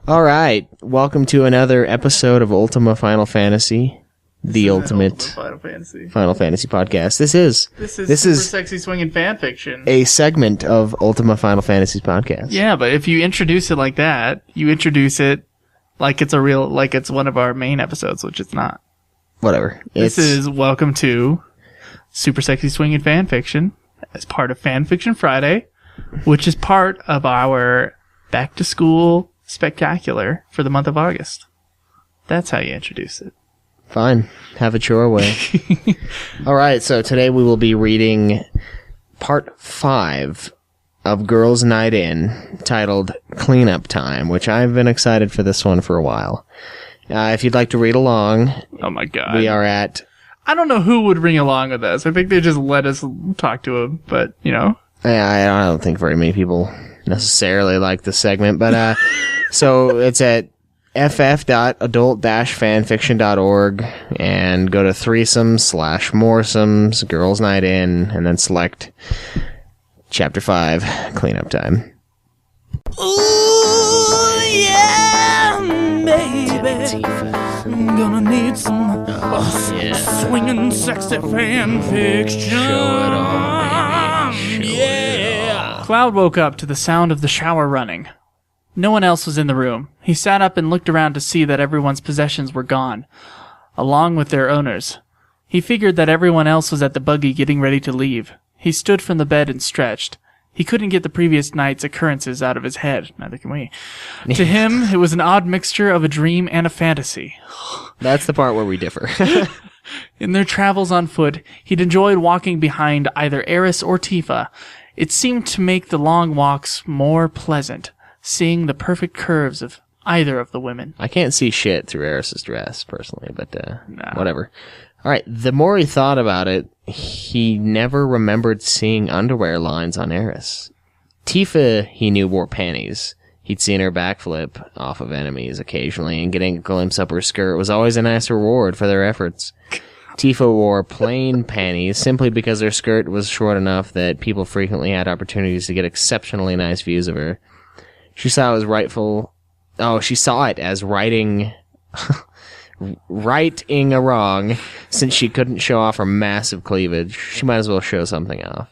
All right, welcome to another episode of Ultima Final Fantasy, the ultimate Final Fantasy podcast. This is Super Sexy Swingin' fan fiction, a segment of Ultima Final Fantasy's podcast. Yeah, but if you introduce it like that, you introduce it like it's it's one of our main episodes, which it's not. Whatever. This is welcome to Super Sexy Swingin' fan fiction as part of Fan Fiction Friday, which is part of our back to school spectacular for the month of August. That's how you introduce it. Fine. Have it your way. All right, so today we will be reading part 5 of Girls' Night In, titled Cleanup Time, which I've been excited for this one for a while. If you'd like to read along, oh my god, we are at... I don't know who would ring along with us. I think they just let us talk to him, but, you know. I don't think very many people necessarily like this segment, but so it's at ff.adult-fanfiction.org and go to threesomes/moresomes, Girls' Night In, and then select Chapter 5, Cleanup Time. Ooh, yeah, baby. I'm gonna need some swinging sexy fan fiction. Show it all, baby. Yeah. Cloud woke up to the sound of the shower running. No one else was in the room. He sat up and looked around to see that everyone's possessions were gone, along with their owners. He figured that everyone else was at the buggy getting ready to leave. He stood from the bed and stretched. He couldn't get the previous night's occurrences out of his head. Neither can we. To him, it was an odd mixture of a dream and a fantasy. That's the part where we differ. In their travels on foot, he'd enjoyed walking behind either Eris or Tifa. It seemed to make the long walks more pleasant, seeing the perfect curves of either of the women. I can't see shit through Eris's dress, personally, but whatever. All right, the more he thought about it, he never remembered seeing underwear lines on Eris. Tifa, he knew, wore panties. He'd seen her backflip off of enemies occasionally, and getting a glimpse up her skirt was always a nice reward for their efforts. Tifa wore plain panties simply because her skirt was short enough that people frequently had opportunities to get exceptionally nice views of her. She saw it as righting a wrong, since she couldn't show off her massive cleavage. She might as well show something off.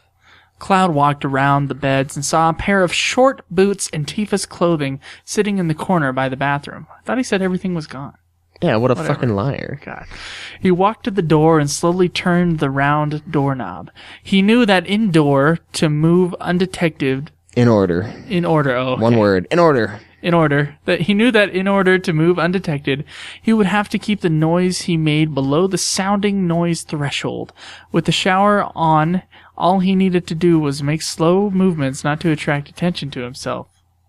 Cloud walked around the beds and saw a pair of short boots and Tifa's clothing sitting in the corner by the bathroom. I thought he said everything was gone. Yeah, what a fucking liar. God. He walked to the door and slowly turned the round doorknob. He knew that indoor to move undetected. In order. Oh, okay. One word. In order. He knew that in order to move undetected, he would have to keep the noise he made below the sounding noise threshold. With the shower on, all he needed to do was make slow movements not to attract attention to himself.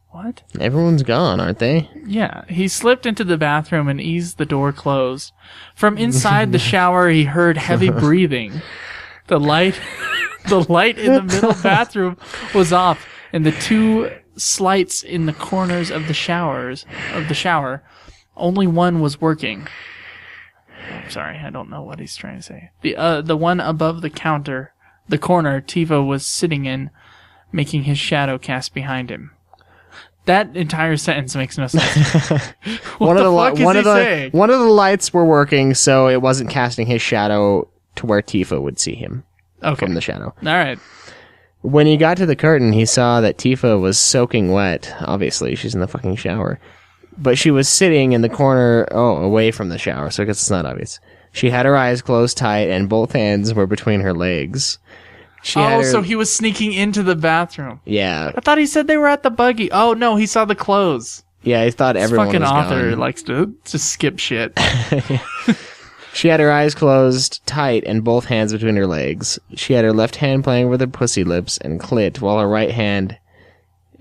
What? Everyone's gone, aren't they? Yeah. He slipped into the bathroom and eased the door closed. From inside the shower, he heard heavy breathing. The light in the middle bathroom was off, and the two slights in the corners of the shower, only one was working. I'm sorry, I don't know what he's trying to say. The one above the corner Tifa was sitting in, making his shadow cast behind him. That entire sentence makes no sense. One of the lights were working, so it wasn't casting his shadow to where Tifa would see him from the shadow. All right. When he got to the curtain, he saw that Tifa was soaking wet. Obviously, she's in the fucking shower. But she was sitting in the corner, away from the shower, so I guess it's not obvious. She had her eyes closed tight, and both hands were between her legs. So he was sneaking into the bathroom. Yeah. I thought he said they were at the buggy. Oh, no, he saw the clothes. Yeah, he thought everyone was gone. This fucking author likes to just skip shit. She had her eyes closed tight and both hands between her legs. She had her left hand playing with her pussy lips and clit, while her right hand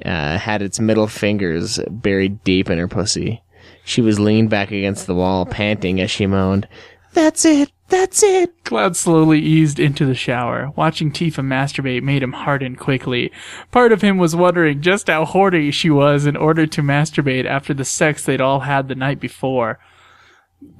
had its middle fingers buried deep in her pussy. She was leaned back against the wall, panting as she moaned, "That's it! That's it!" Cloud slowly eased into the shower. Watching Tifa masturbate made him harden quickly. Part of him was wondering just how horny she was in order to masturbate after the sex they'd all had the night before.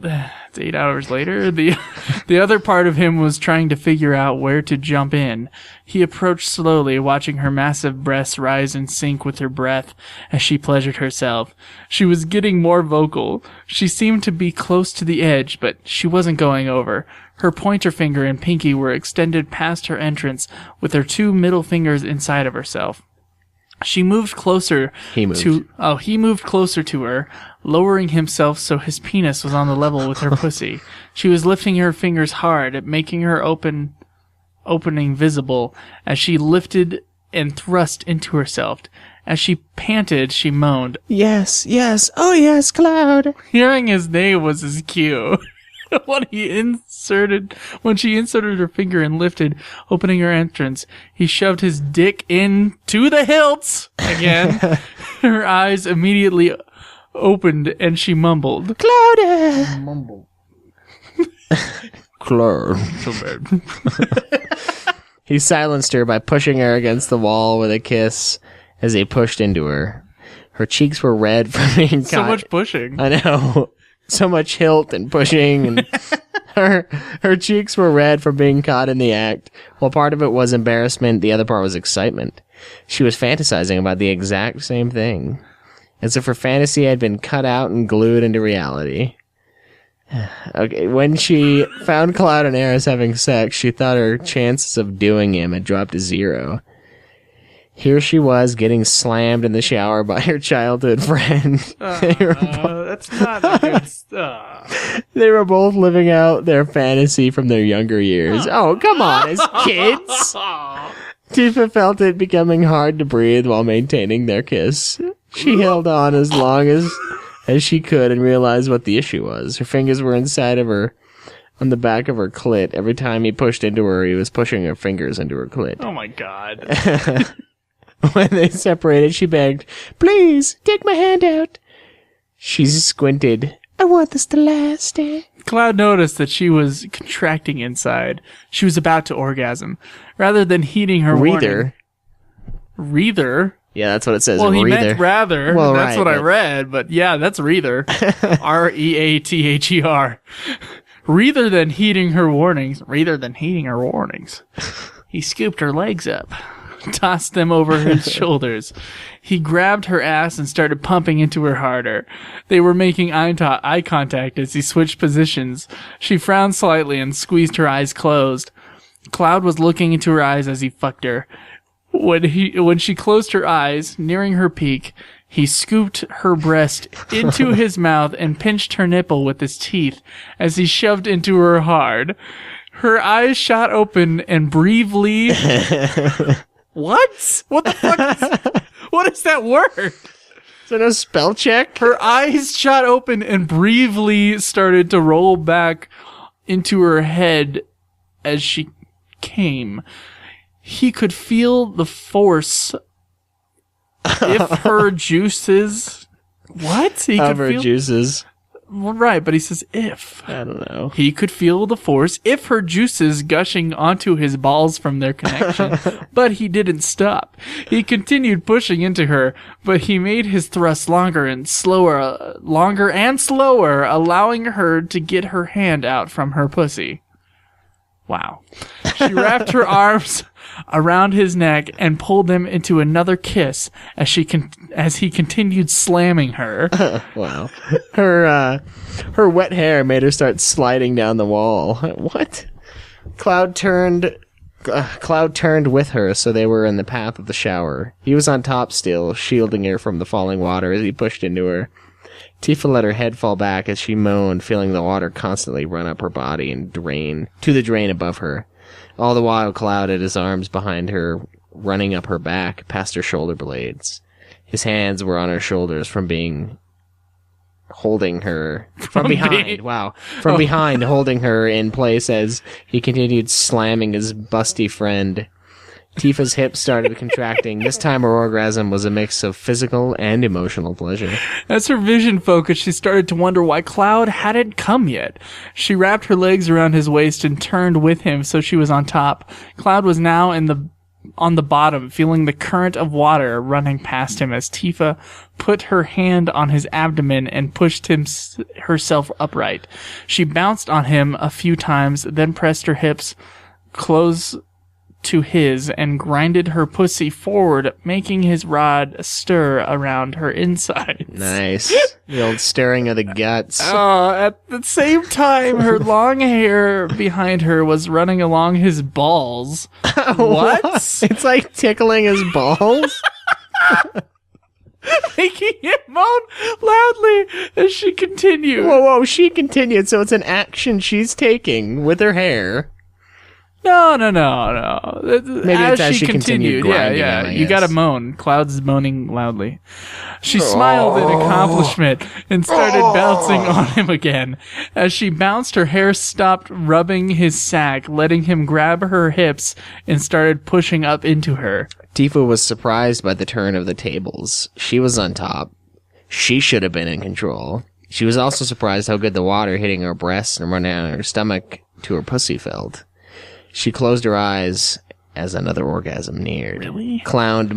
It's 8 hours later. The other part of him was trying to figure out where to jump in. He approached slowly, watching her massive breasts rise and sink with her breath as she pleasured herself. She was getting more vocal. She seemed to be close to the edge, but she wasn't going over. Her pointer finger and pinky were extended past her entrance, with her 2 middle fingers inside of herself. She moved closer. He moved closer to her, lowering himself so his penis was on the level with her pussy. She was lifting her fingers hard, making her opening visible as she lifted and thrust into herself. As she panted, she moaned, "Yes, yes, oh yes, Cloud." Hearing his name was his cue. When she inserted her finger and lifted, opening her entrance, he shoved his dick into the hilts again. Her eyes immediately opened and she mumbled, "Cloudy!" Mumble. Cloud. So bad. He silenced her by pushing her against the wall with a kiss as he pushed into her. Her cheeks were red from being caught. So much pushing. I know. So much hilt and pushing, and her cheeks were red from being caught in the act. While part of it was embarrassment, the other part was excitement. She was fantasizing about the exact same thing, as if her fantasy had been cut out and glued into reality. Okay, when she found Cloud and Eris having sex, she thought her chances of doing him had dropped to 0. Here she was getting slammed in the shower by her childhood friend. That's not a good They were both living out their fantasy from their younger years. Oh, come on, as kids. Tifa felt it becoming hard to breathe while maintaining their kiss. She held on as long as she could and realized what the issue was. Her fingers were inside of her, on the back of her clit. Every time he pushed into her, he was pushing her fingers into her clit. Oh my god. When they separated, she begged, "Please, take my hand out." She squinted. "I want this to last." Cloud noticed that she was contracting inside. She was about to orgasm. Rather than heeding her warning... Reather? Yeah, that's what it says. Well, he Reather. meant rather. Well, that's right, what I read, but yeah, that's Reather. Reather. Rather than heeding her warnings, he scooped her legs up, tossed them over his shoulders. He grabbed her ass and started pumping into her harder. They were making eye contact as he switched positions. She frowned slightly and squeezed her eyes closed. Cloud was looking into her eyes as he fucked her. When she closed her eyes, nearing her peak, he scooped her breast into his mouth and pinched her nipple with his teeth as he shoved into her hard. Her eyes shot open and briefly... What? What the fuck what is that word? Is that a spell check? Her eyes shot open and briefly started to roll back into her head as she came. He could feel the force if her juices... What? He of her juices. Well, right, but he says if. I don't know. He could feel the force if her juices gushing onto his balls from their connection, but he didn't stop. He continued pushing into her, but he made his thrust longer and slower, allowing her to get her hand out from her pussy. Wow. She wrapped her arms around his neck and pulled them into another kiss as he continued slamming her. Wow. Her wet hair made her start sliding down the wall. What? Cloud turned with her, so they were in the path of the shower. He was on top still, shielding her from the falling water as he pushed into her. Tifa let her head fall back as she moaned, feeling the water constantly run up her body and drain to the drain above her. All the while, Cloud had his arms behind her, running up her back, past her shoulder blades. His hands were on her shoulders holding her from behind, holding her in place as he continued slamming his busty friend. Tifa's hips started contracting. This time her orgasm was a mix of physical and emotional pleasure. As her vision focused, she started to wonder why Cloud hadn't come yet. She wrapped her legs around his waist and turned with him so she was on top. Cloud was now on the bottom, feeling the current of water running past him as Tifa put her hand on his abdomen and pushed herself upright. She bounced on him a few times, then pressed her hips close to his and grinded her pussy forward, making his rod stir around her insides. Nice. The old stirring of the guts. At the same time, her long hair behind her was running along his balls. What? It's like tickling his balls? Making him moan loudly as she continued. Whoa, she continued, so it's an action she's taking with her hair. No. Maybe it's as she continued grinding Yeah. him, I You guess. gotta moan. Cloud's moaning loudly. She smiled in accomplishment and started bouncing on him again. As she bounced, her hair stopped rubbing his sack, letting him grab her hips and started pushing up into her. Tifa was surprised by the turn of the tables. She was on top. She should have been in control. She was also surprised how good the water hitting her breasts and running down her stomach to her pussy felt. She closed her eyes as another orgasm neared. Really? Cloud,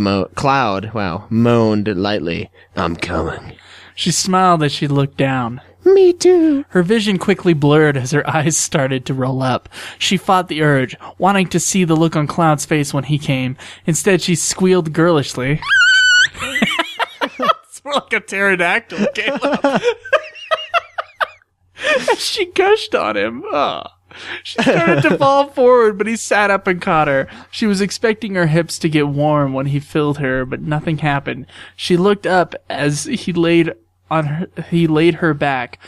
moaned lightly. I'm coming. She smiled as she looked down. Me too. Her vision quickly blurred as her eyes started to roll up. She fought the urge, wanting to see the look on Cloud's face when he came. Instead, she squealed girlishly. It's more like a pterodactyl came up. She gushed on him. She started to fall forward, but he sat up and caught her. She was expecting her hips to get warm when he filled her, but nothing happened. She looked up as he laid her back,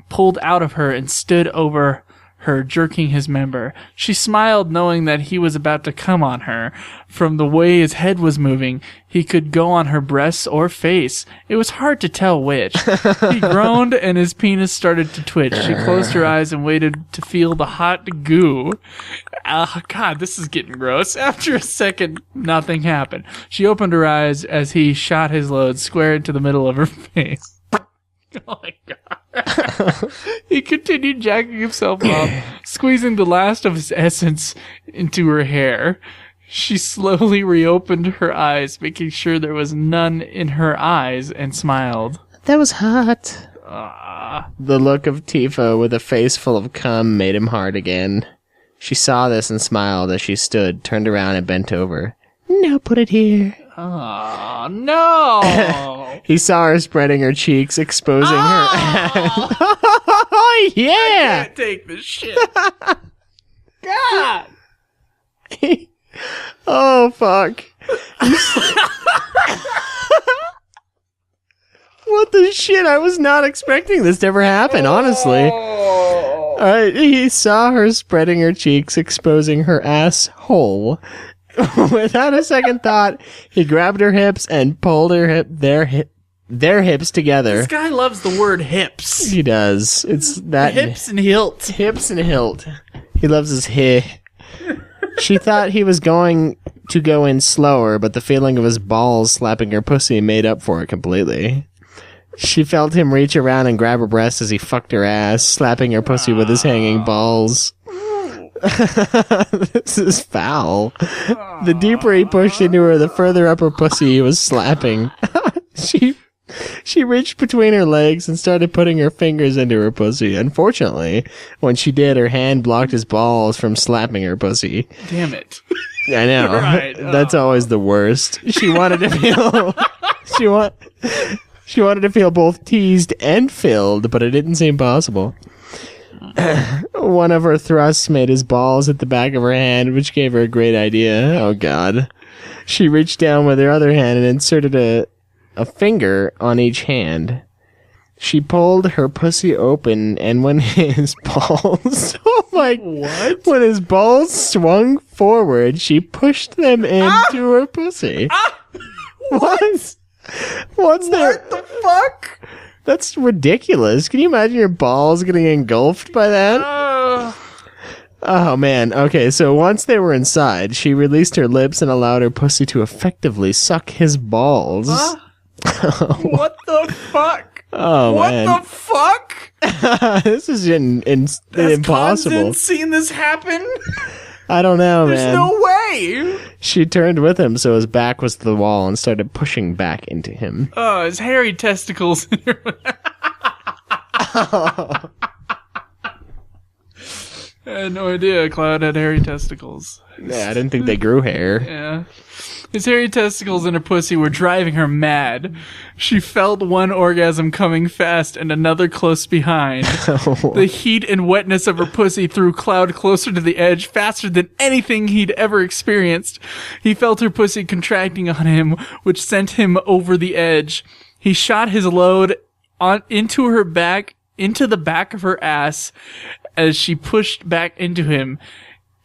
pulled out of her, and stood over her, jerking his member. She smiled, knowing that he was about to come on her. From the way his head was moving, he could go on her breasts or face. It was hard to tell which. He groaned, and his penis started to twitch. She closed her eyes and waited to feel the hot goo. God, this is getting gross. After a second, nothing happened. She opened her eyes as he shot his load square into the middle of her face. Oh my god. He continued jacking himself off, squeezing the last of his essence into her hair. She slowly reopened her eyes, making sure there was none in her eyes, and smiled. That was hot. The look of Tifa with a face full of cum made him hard again. She saw this and smiled as she stood, turned around and bent over. Now put it here. Oh, no! He saw her spreading her cheeks, exposing her ass. Oh, yeah! I can't take this shit. God! Oh, fuck. What the shit? I was not expecting this to ever happen, honestly. Alright, he saw her spreading her cheeks, exposing her asshole. Without a second thought, he grabbed her hips and pulled their hips together. This guy loves the word hips. He does. It's that Hips and hilt. hips and hilt. He loves his hip. She thought he was going to go in slower, but the feeling of his balls slapping her pussy made up for it completely. She felt him reach around and grab her breast as he fucked her ass, slapping her pussy with his hanging balls. This is foul. The deeper he pushed into her, the further up her pussy he was slapping. She reached between her legs and started putting her fingers into her pussy. Unfortunately, when she did, her hand blocked his balls from slapping her pussy. Damn it. I know. Right. That's always the worst. She wanted to feel she wanted to feel both teased and filled, but it didn't seem possible. One of her thrusts made his balls at the back of her hand, which gave her a great idea. Oh, God. She reached down with her other hand and inserted a finger on each hand. She pulled her pussy open, and when his balls... Oh, my... What? When his balls swung forward, she pushed them into her pussy. What? What's there? What the fuck? That's ridiculous. Can you imagine your balls getting engulfed by that? Oh, man. Okay, so once they were inside, she released her lips and allowed her pussy to effectively suck his balls. Huh? What the fuck? Oh, man. What the fuck? This is Has impossible. Constance seen this happen? I don't know, There's man. no way. She turned with him so his back was to the wall and started pushing back into him. Oh, his hairy testicles. I had no idea Cloud had hairy testicles. Yeah, I didn't think they grew hair. Yeah. His hairy testicles and her pussy were driving her mad. She felt one orgasm coming fast and another close behind. The heat and wetness of her pussy threw Cloud closer to the edge faster than anything he'd ever experienced. He felt her pussy contracting on him, which sent him over the edge. He shot his load into the back of her ass as she pushed back into him.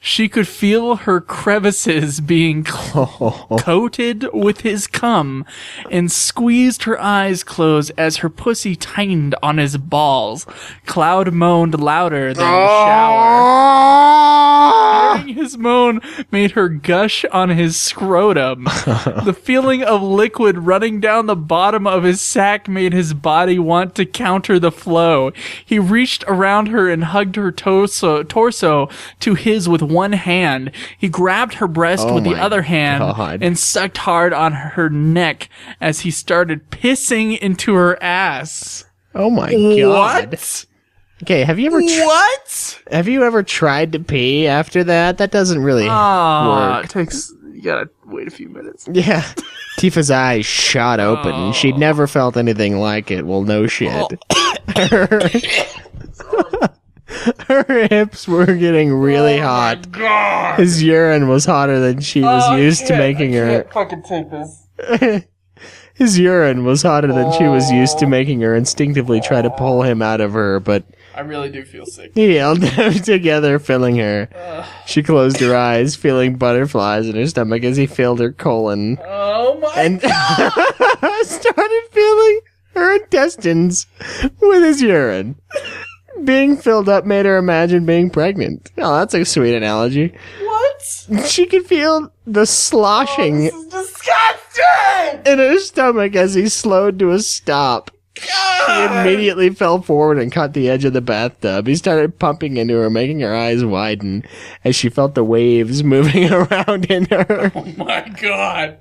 She could feel her crevices being coated with his cum and squeezed her eyes closed as her pussy tightened on his balls. Cloud moaned louder than the shower. Hearing his moan made her gush on his scrotum. The feeling of liquid running down the bottom of his sack made his body want to counter the flow. He reached around her and hugged her torso to his with one hand. He grabbed her breast with the other hand and sucked hard on her neck as he started pissing into her ass. Oh my god. What? Okay, have you ever Have you ever tried to pee after that? That doesn't really work. It takes, you gotta wait a few minutes. Yeah. Tifa's eyes shot open. She'd never felt anything like it. Well, no shit. Her hips were getting really hot. God. His urine was hotter than she was used to making her. I can't fucking take this. His urine was hotter than she was used to making her instinctively try to pull him out of her, but I really do feel sick. he held them together, filling her. She closed her eyes, feeling butterflies in her stomach as he filled her colon. Oh my and god! started filling her intestines with his urine. Being filled up made her imagine being pregnant. Oh, that's a sweet analogy. What? She could feel the sloshing This is disgusting! in her stomach as he slowed to a stop. She immediately fell forward and caught the edge of the bathtub. He started pumping into her, making her eyes widen as she felt the waves moving around in her. Oh my god.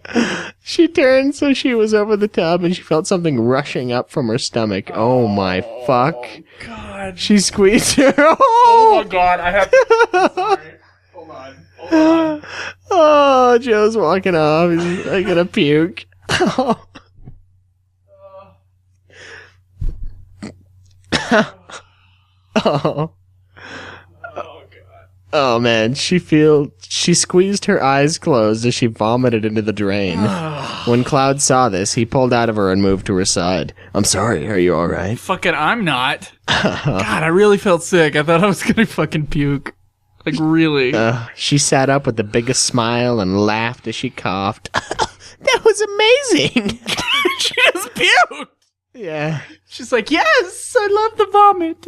She turned so she was over the tub and she felt something rushing up from her stomach. Oh my fuck. God. She squeezed her. Oh my god, I have to... Sorry. Hold on. Oh, Joe's walking off. He's like gonna puke. Oh. Oh man, she squeezed her eyes closed as she vomited into the drain. When Cloud saw this, he pulled out of her and moved to her side. I'm sorry, are you alright? Fucking I'm not. God, I really felt sick. I thought I was gonna fucking puke. Like, really. She sat up with the biggest smile and laughed as she coughed. That was amazing! She just puked! Yeah. She's like, yes, I love the vomit.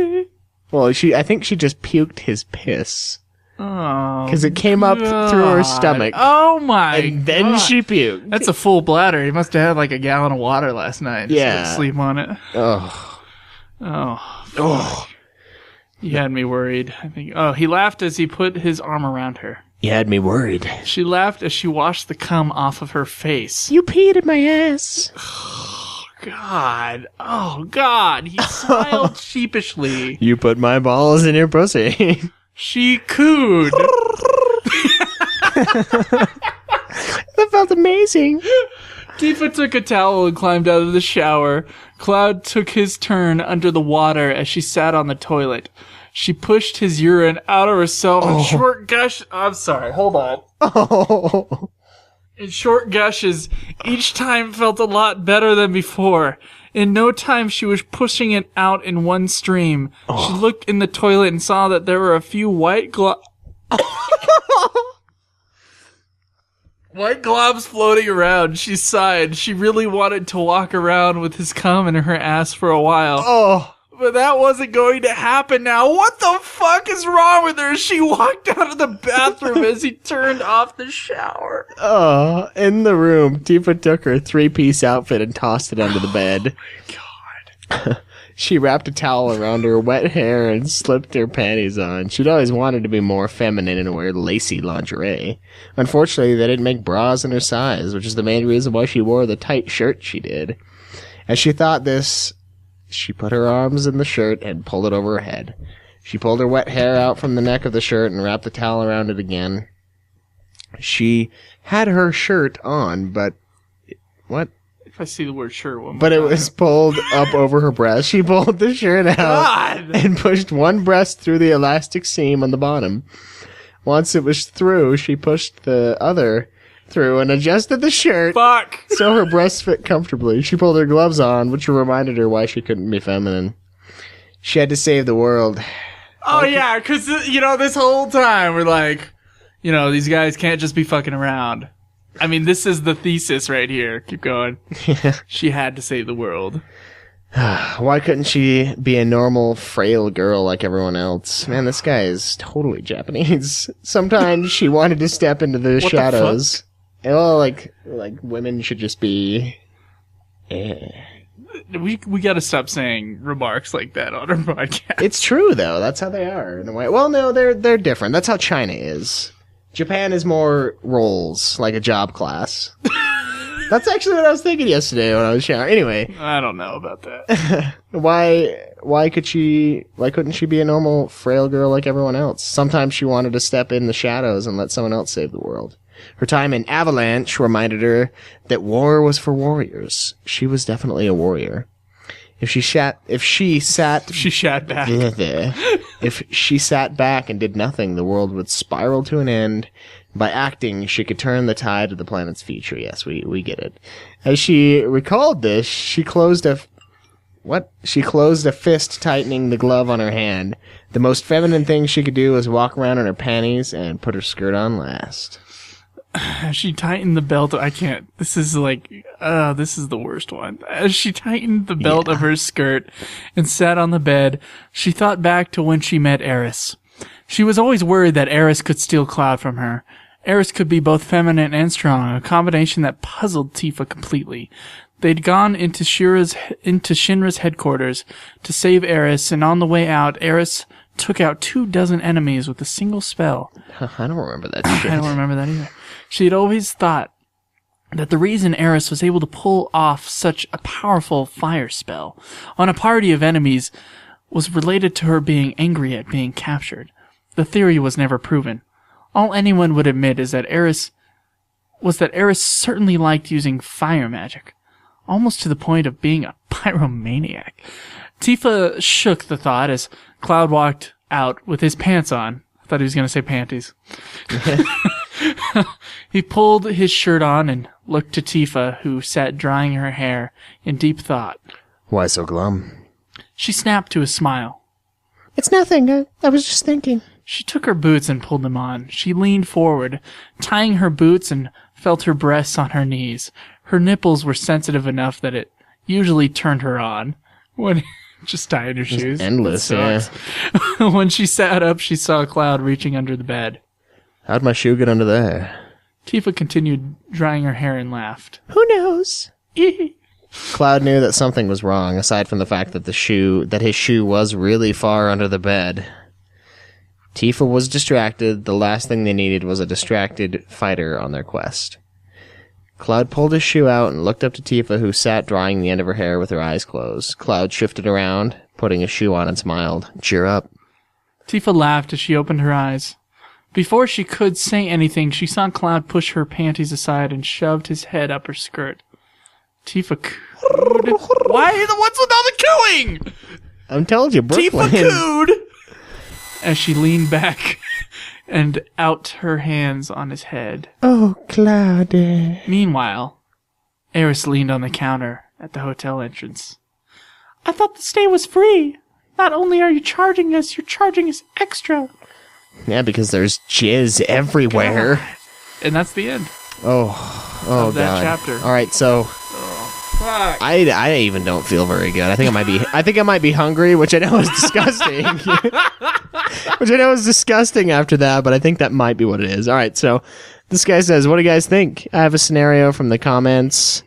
Well, I think she just puked his piss. Oh. Because it came up through her stomach. Oh my And then she puked. That's a full bladder. He must have had like a gallon of water last night. Yeah. Just sleep on it. Oh. Oh. You had me worried. I think. Oh, he laughed as he put his arm around her. You had me worried. She laughed as she washed the cum off of her face. You peed in my ass. God. Oh, God. He smiled sheepishly. You put my balls in your pussy. She cooed. That felt amazing. Tifa took a towel and climbed out of the shower. Cloud took his turn under the water as she sat on the toilet. She pushed his urine out of herself in short gush. I'm sorry, hold on. Oh. In short gushes, each time felt a lot better than before. In no time, she was pushing it out in one stream. She looked in the toilet and saw that there were a few white globs floating around. She sighed. She really wanted to walk around with his cum in her ass for a while. Oh. But that wasn't going to happen now. What the fuck is wrong with her? She walked out of the bathroom as he turned off the shower. Oh. In the room, Tifa took her 3-piece outfit and tossed it under the bed. Oh my god. She wrapped a towel around her wet hair and slipped her panties on. She'd always wanted to be more feminine and wear lacy lingerie. Unfortunately, they didn't make bras in her size, which is the main reason why she wore the tight shirt she did. As she thought this, She put her arms in the shirt and pulled it over her head. She pulled her wet hair out from the neck of the shirt and wrapped the towel around it again. She had her shirt on, but... What? If I see the word shirt, one more But it time. was pulled up over her breast. She pulled the shirt out and pushed one breast through the elastic seam on the bottom. Once it was through, she pushed the other through and adjusted the shirt so her breasts fit comfortably. She pulled her gloves on, which reminded her why she couldn't be feminine. She had to save the world. Oh, yeah, because, this whole time we're like, these guys can't just be fucking around. I mean, this is the thesis right here. Keep going. She had to save the world. Why couldn't she be a normal, frail girl like everyone else? Man, this guy is totally Japanese. Sometimes she wanted to step into the shadows. Well, like women should just be... We got to stop saying remarks like that on our podcast. It's true, though. That's how they are, in a way. Well, no, they're different. That's how China is. Japan is more roles, like a job class. That's actually what I was thinking yesterday when I was showering. Anyway. I don't know about that. Why couldn't she be a normal, frail girl like everyone else? Sometimes she wanted to step in the shadows and let someone else save the world. Her time in Avalanche reminded her that war was for warriors. She was definitely a warrior. If she sat back. If she sat back and did nothing, the world would spiral to an end. By acting, she could turn the tide of the planet's future. Yes, we get it. As she recalled this, she closed a fist tightening the glove on her hand. The most feminine thing she could do was walk around in her panties and put her skirt on last. She tightened the belt. I can't. This is this is the worst one. As she tightened the belt of her skirt and sat on the bed, she thought back to when she met Eris. She was always worried that Eris could steal Cloud from her. Eris could be both feminine and strong, a combination that puzzled Tifa completely. They'd gone into Shinra's headquarters to save Eris, and on the way out, Eris took out 24 enemies with a single spell. I don't remember that shit. I don't remember that either. She had always thought that the reason Eris was able to pull off such a powerful fire spell on a party of enemies was related to her being angry at being captured. The theory was never proven. All anyone would admit is that Eris certainly liked using fire magic, almost to the point of being a pyromaniac. Tifa shook the thought as Cloud walked out with his pants on. I thought he was going to say panties. He pulled his shirt on and looked to Tifa, who sat drying her hair in deep thought. Why so glum? She snapped to a smile. It's nothing. I was just thinking. She took her boots and pulled them on. She leaned forward, tying her boots, and felt her breasts on her knees. Her nipples were sensitive enough that it usually turned her on. When just tying her shoes. Endless, yeah. When she sat up, she saw Cloud reaching under the bed. How'd my shoe get under there? Tifa continued drying her hair and laughed. Who knows? Cloud knew that something was wrong, aside from the fact that his shoe was really far under the bed. Tifa was distracted. The last thing they needed was a distracted fighter on their quest. Cloud pulled his shoe out and looked up to Tifa, who sat drying the end of her hair with her eyes closed. Cloud shifted around, putting his shoe on and smiled. Cheer up. Tifa laughed as she opened her eyes. Before she could say anything, she saw Cloud push her panties aside and shoved his head up her skirt. Tifa cooed. Why? What's with all the cooing? I'm telling you, Brooklyn. Tifa cooed as she leaned back and out her hands on his head. Oh, Cloud. Meanwhile, Eris leaned on the counter at the hotel entrance. I thought the stay was free. Not only are you charging us, you're charging us extra. Yeah, because there's jizz everywhere. God. And that's the end. Oh, that God. chapter. All right, so Fuck. I even don't feel very good. I think I might be hungry, which I know is disgusting. Which I know is disgusting after that, but I think that might be what it is. All right, so this guy says, "What do you guys think?" I have a scenario from the comments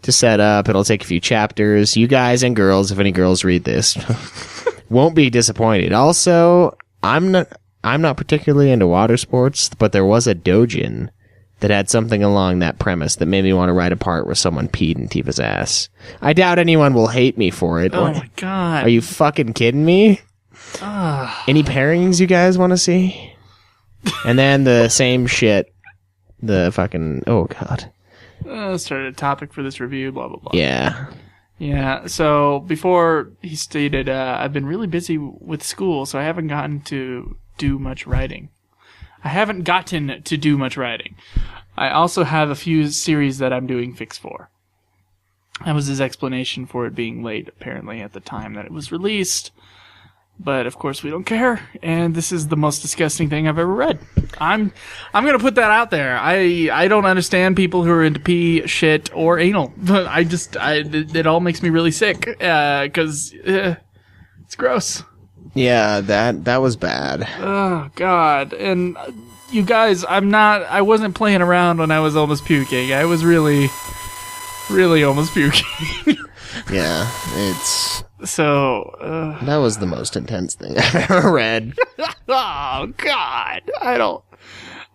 to set up. It'll take a few chapters. You guys and girls, if any girls read this, won't be disappointed. Also, I'm not particularly into water sports, but there was a dojin that had something along that premise that made me want to write a part where someone peed in Tifa's ass. I doubt anyone will hate me for it. Oh my god. Are you fucking kidding me? Any pairings you guys want to see? And then the same shit. The fucking... Oh, God. Started a topic for this review, blah, blah, blah. Yeah. Yeah, so before he stated, I've been really busy with school, so I haven't gotten to do much writing. I also have a few series that I'm doing fix for. That was his explanation for it being late, apparently, at the time that it was released. But, of course, we don't care, and this is the most disgusting thing I've ever read. I'm gonna put that out there. I don't understand people who are into pee, shit, or anal. It all makes me really sick, because it's gross. Yeah, that was bad. Oh, God. And, you guys, I wasn't playing around when I was almost puking. I was really, really almost puking. Yeah, it's... So, that was the most intense thing I've ever read. Oh, God.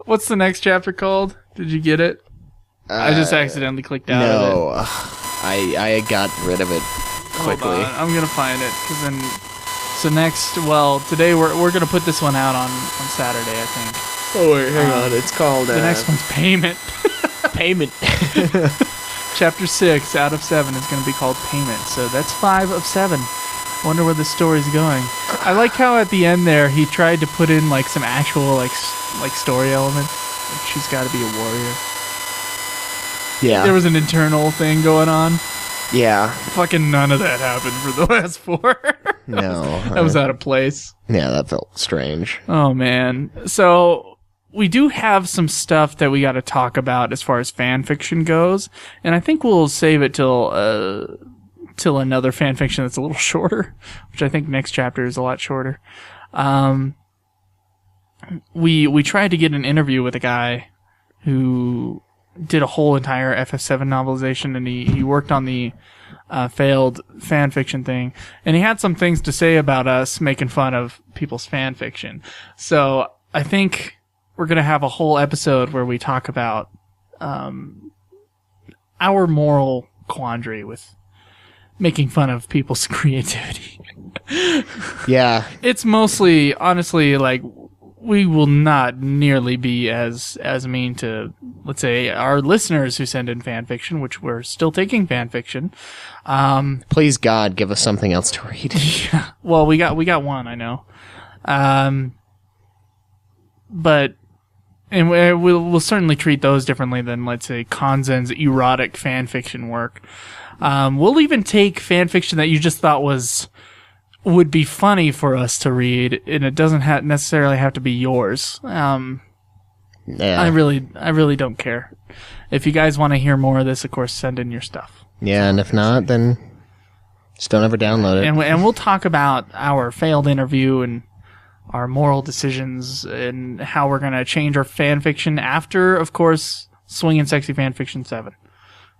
What's the next chapter called? Did you get it? I just accidentally clicked out of it. No, I got rid of it quickly. Hold on. I'm gonna find it, because then... So next, today we're gonna put this one out on Saturday, I think. Oh, wait, hang on. It's called... The next one's Payment. Payment. Chapter 6 out of 7 is going to be called Payment. So that's 5 of 7. Wonder where the story's going. I like how at the end there he tried to put in like some actual like story elements. Like she's got to be a warrior. Yeah. There was an internal thing going on. Yeah. Fucking none of that happened for the last 4. No. That was out of place. Yeah, that felt strange. Oh man. So we do have some stuff that we got to talk about as far as fan fiction goes, and I think we'll save it till another fan fiction that's a little shorter, which I think next chapter is a lot shorter. We tried to get an interview with a guy who did a whole entire FF7 novelization, and he worked on the failed fan fiction thing, and he had some things to say about us making fun of people's fan fiction. So I think we're going to have a whole episode where we talk about our moral quandary with making fun of people's creativity. Yeah. It's mostly, honestly, like, we will not nearly be as mean to, let's say, our listeners who send in fan fiction, which we're still taking fan fiction. Please, God, give us something else to read. Yeah. Well, we got one, I know. But... And we'll certainly treat those differently than, let's say, Kanzen's erotic fanfiction work. We'll even take fanfiction that you just thought would be funny for us to read, and it doesn't necessarily have to be yours. Yeah. I really don't care. If you guys want to hear more of this, of course, send in your stuff. Yeah, and if not, then just don't ever download it. And we'll talk about our failed interview and our moral decisions and how we're going to change our fan fiction after, of course, Swingin' Sexy Fanfiction 7.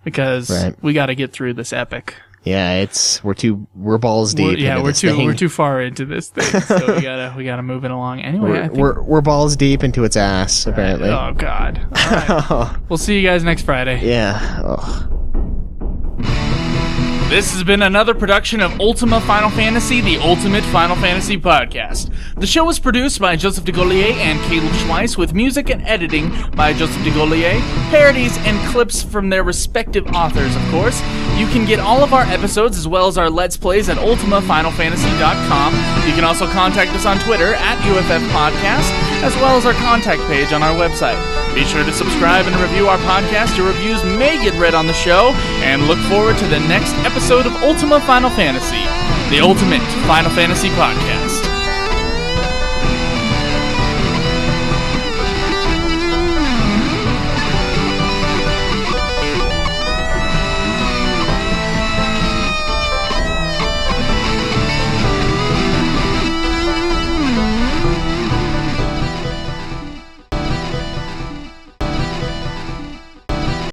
Because we got to get through this epic. Yeah, we're balls deep. We're too far into this thing, so we gotta move it along. Anyway, we're balls deep into its ass, apparently. Oh God! All right. We'll see you guys next Friday. Yeah. Oh. This has been another production of Ultima Final Fantasy, the Ultimate Final Fantasy Podcast. The show was produced by Joseph DeGollier and Caleb Schweiss, with music and editing by Joseph DeGollier, parodies and clips from their respective authors, of course. You can get all of our episodes as well as our Let's Plays at ultimafinalfantasy.com. You can also contact us on Twitter at UFF Podcast, as well as our contact page on our website. Be sure to subscribe and review our podcast. Your reviews may get read on the show, and look forward to the next episode of Ultima Final Fantasy, the Ultimate Final Fantasy Podcast.